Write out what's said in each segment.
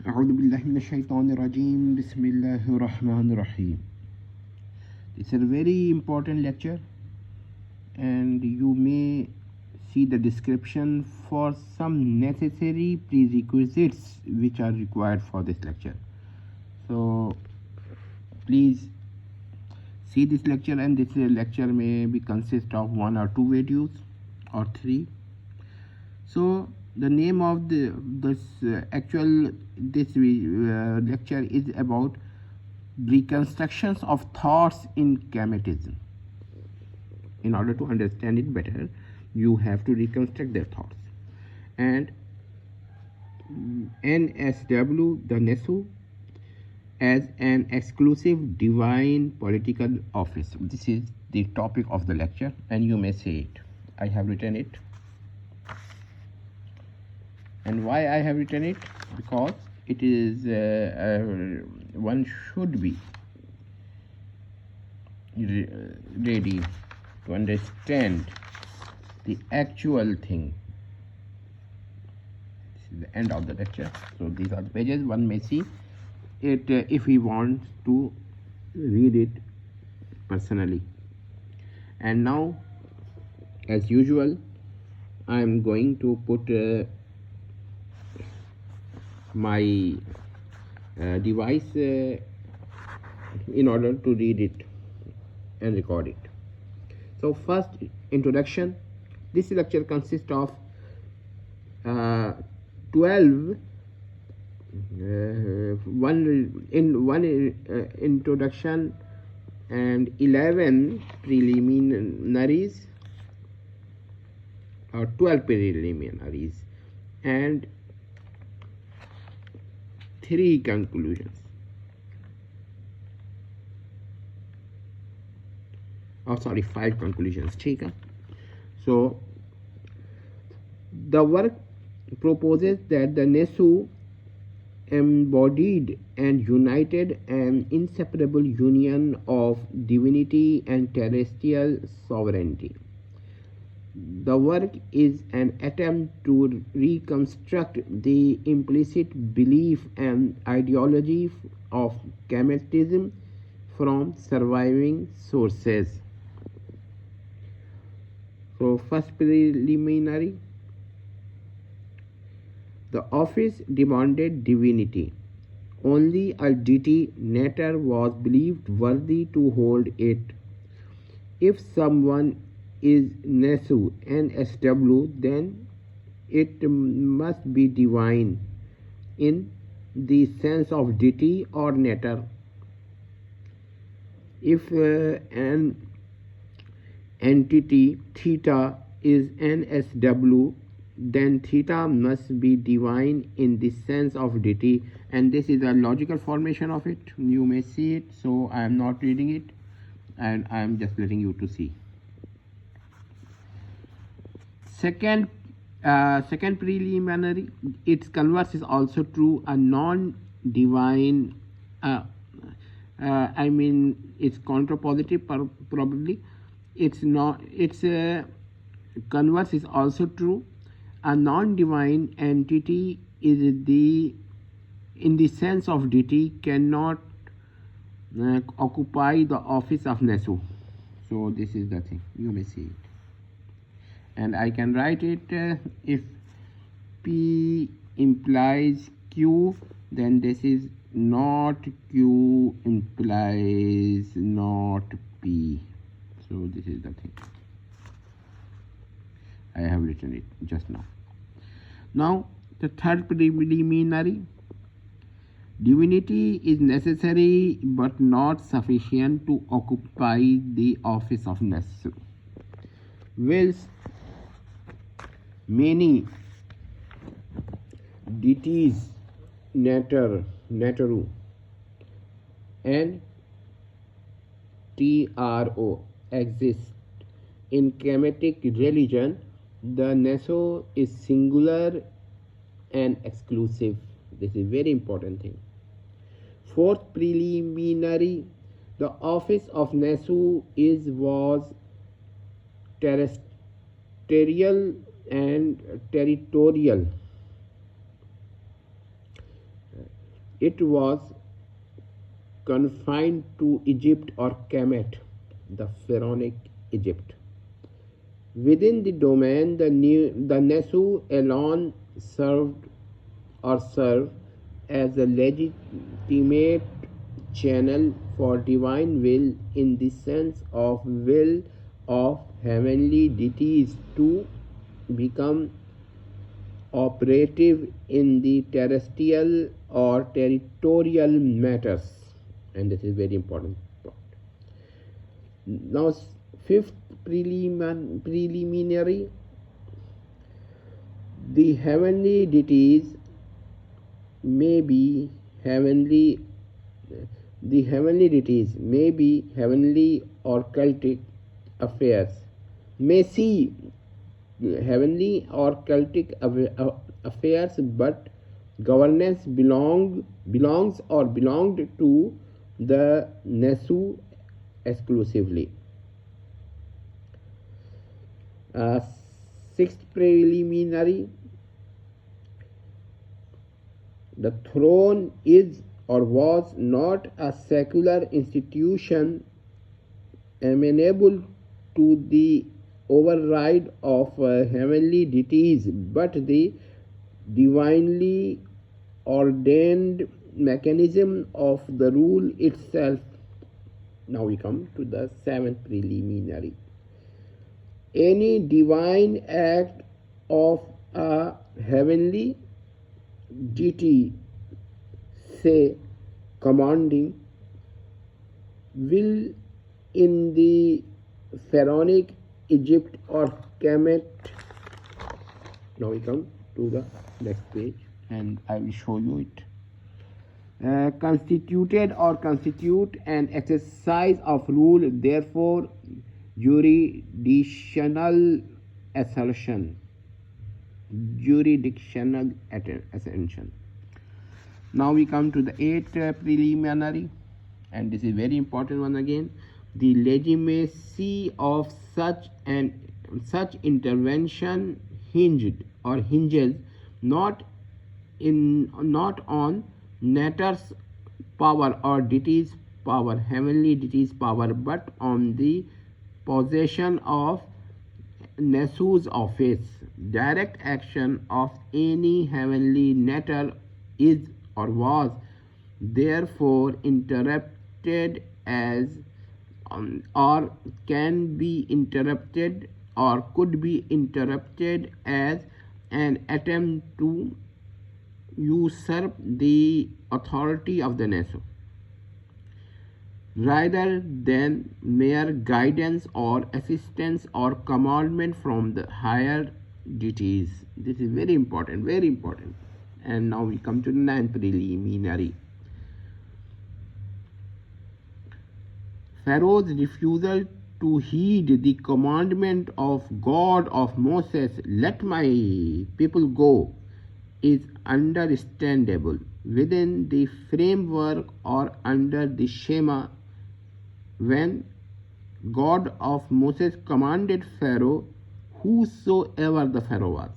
أعوذ بالله من الشيطان الرجيم بسم الله الرحمن الرحيم. This is a very important lecture and you may see the description for some necessary prerequisites which are required for this lecture. So please see this lecture, and this lecture may be consist of 1 or 2 videos or 3. So the name of this lecture is about reconstructions of thoughts in Kemetism. In order to understand it better, you have to reconstruct their thoughts. And NSW, the Nesu, as an exclusive divine political office. This is the topic of the lecture, and you may say it. I have written it. And why I have written it? Because it is one should be ready to understand the actual thing. This is the end of the lecture. So these are the pages. One may see it if he wants to read it personally. And now, as usual, I am going to put my device in order to read it and record it. So first, introduction. This lecture consists of 12 introduction and 11 preliminaries, or 12 preliminaries, and 3 conclusions. Oh, sorry, 5 conclusions. Okay. So the work proposes that the Nesu embodied and united an inseparable union of divinity and terrestrial sovereignty. The work is an attempt to reconstruct the implicit belief and ideology of Kemetism from surviving sources. So first preliminary. The office demanded divinity. Only a deity nature was believed worthy to hold it. If someone is Nesu, NSW, then it must be divine in the sense of deity or nature. If an entity theta is NSW, then theta must be divine in the sense of deity, and this is a logical formation of it. You may see it, so I am not reading it, and I am just letting you to see. Second preliminary, its converse is also true. A non-divine, I mean, it's contrapositive probably. It's not. Its converse is also true. A non-divine entity is in the sense of deity cannot occupy the office of Nesu. So this is the thing. You may see it. And I can write it if P implies Q, then this is not Q implies not P. So this is the thing. I have written it just now. Now the third preliminary. Divinity is necessary but not sufficient to occupy the office of Nesu. Whilst many deities, Nataru, and TRO exist in Kemetic religion, the Nesu is singular and exclusive. This is a very important thing. Fourth preliminary, the office of Nesu was terrestrial and territorial. it was confined to Egypt or Kemet, the pharaonic Egypt. Within the domain, the Nesu alone serve as a legitimate channel for divine will in the sense of will of heavenly deities to become operative in the terrestrial or territorial matters. And this is very important point. Now, fifth preliminary, the heavenly deities may be heavenly or cultic affairs, may see heavenly or cultic affairs, but governance belonged to the Nesu exclusively. Sixth preliminary, the throne is or was not a secular institution amenable to the override of heavenly deities, but the divinely ordained mechanism of the rule itself. Now we come to the seventh preliminary. Any divine act of a heavenly deity, say commanding, will in the pharaonic Egypt or Kemet. Now we come to the next page and I will show you it. Constitute an exercise of rule, therefore jurisdictional assertion. Now we come to the eighth preliminary, and this is very important one again. The legitimacy of such intervention hinges not on Natter's power or deity's power, heavenly deity's power, but on the possession of Nesu's office. Direct action of any heavenly Natter is or was therefore interrupted as or can be interrupted or could be interrupted as an attempt to usurp the authority of the Nesu, rather than mere guidance or assistance or commandment from the higher deities. This is very important, very important. And now we come to the ninth preliminary. Pharaoh's refusal to heed the commandment of God of Moses, "Let my people go," is understandable within the framework or under the Shema. When God of Moses commanded Pharaoh, whosoever the Pharaoh was,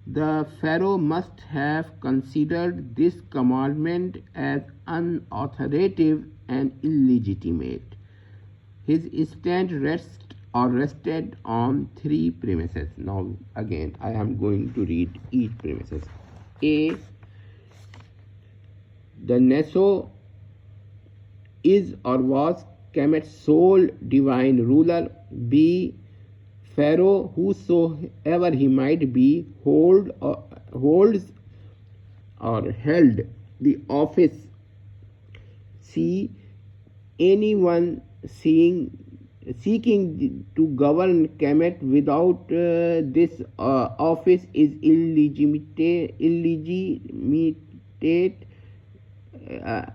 the Pharaoh must have considered this commandment as unauthoritative and illegitimate. His stand rested on three premises. Now again I am going to read each premises. A. The Nesu is or was Kemet's sole divine ruler. B. Pharaoh, whosoever he might be, holds or held the office. C. Anyone seeking to govern Kemet without this office is illegitimate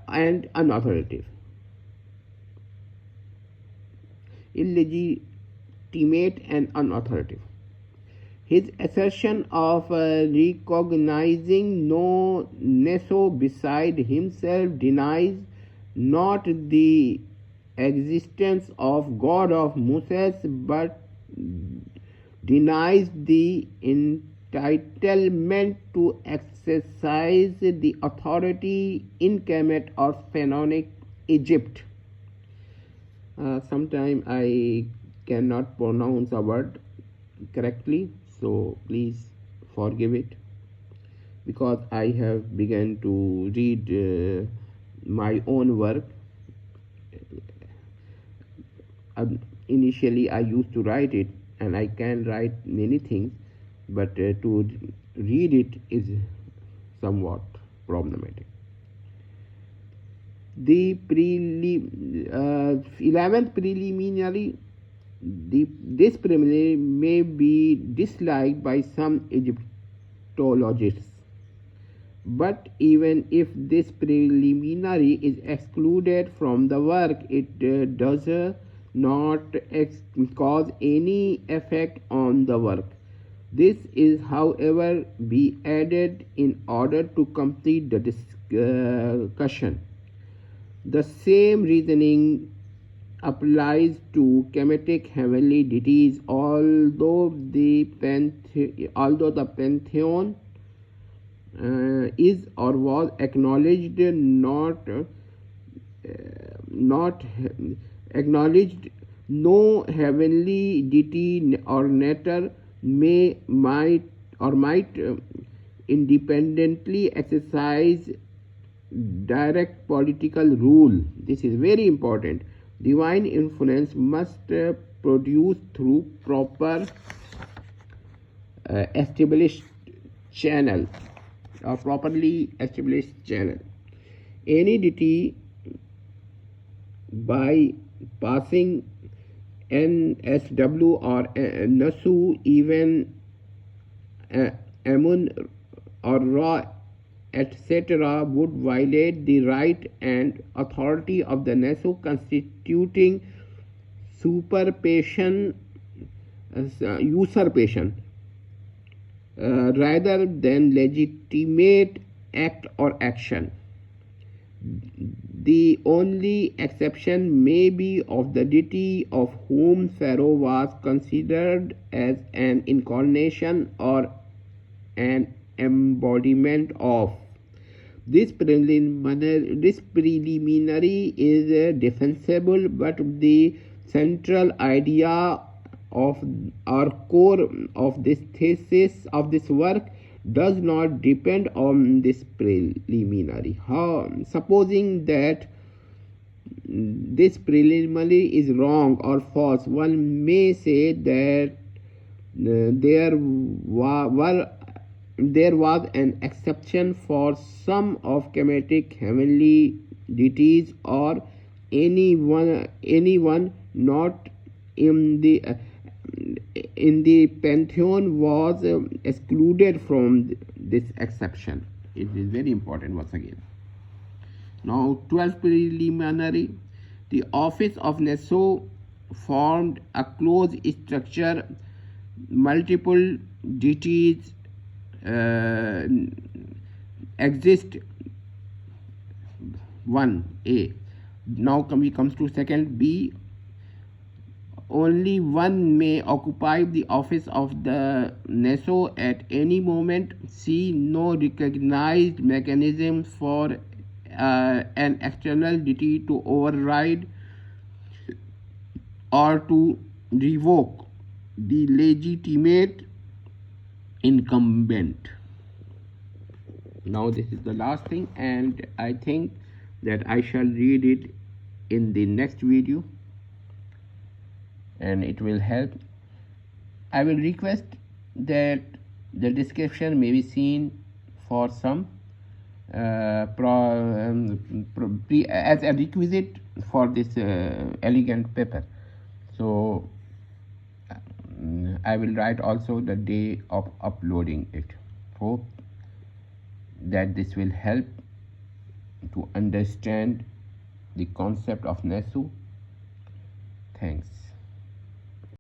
and unauthoritative. Illegitimate and unauthoritative. His assertion of recognizing no Nesu beside himself denies not the existence of God of Moses, but denies the entitlement to exercise the authority in Kemet or Pharaonic Egypt. Sometimes I cannot pronounce a word correctly, so please forgive it, because I have begun to read my own work. Initially I used to write it, and I can write many things, but to read it is somewhat problematic. The 11th preliminary, this preliminary may be disliked by some Egyptologists, but even if this preliminary is excluded from the work, it does not cause any effect on the work. This is, however, be added in order to complete the discussion. The same reasoning applies to Kemetic heavenly deities, although the pantheon is or was acknowledged, not acknowledged. No heavenly deity or nature might independently exercise direct political rule. This is very important. Divine influence must produce through proper established channel or properly established channel. Any deity by passing NSW or Nasu, even Amun or Ra, etc., would violate the right and authority of the Nasu, constituting usurpation rather than legitimate act or action. The only exception may be of the deity of whom Pharaoh was considered as an incarnation or an embodiment of. This preliminary is defensible, but the central idea of or core of this thesis of this work does not depend on this preliminary. Supposing that this preliminary is wrong or false, one may say that there was an exception for some of Kemetic heavenly deities, or anyone not in the pantheon was excluded from this exception. It is very important once again. Now, 12th preliminary. The office of Neso formed a closed structure. Multiple deities exist. 1a. Now we comes to second B. Only one may occupy the office of the Neso at any moment. C. No recognized mechanism for an external deity to override or to revoke the legitimate incumbent. Now this is the last thing, and I think that I shall read it in the next video, and it will help. I will request that the description may be seen for some as a requisite for this elegant paper. So I will write also the day of uploading it. Hope that this will help to understand the concept of Nesu. Thanks.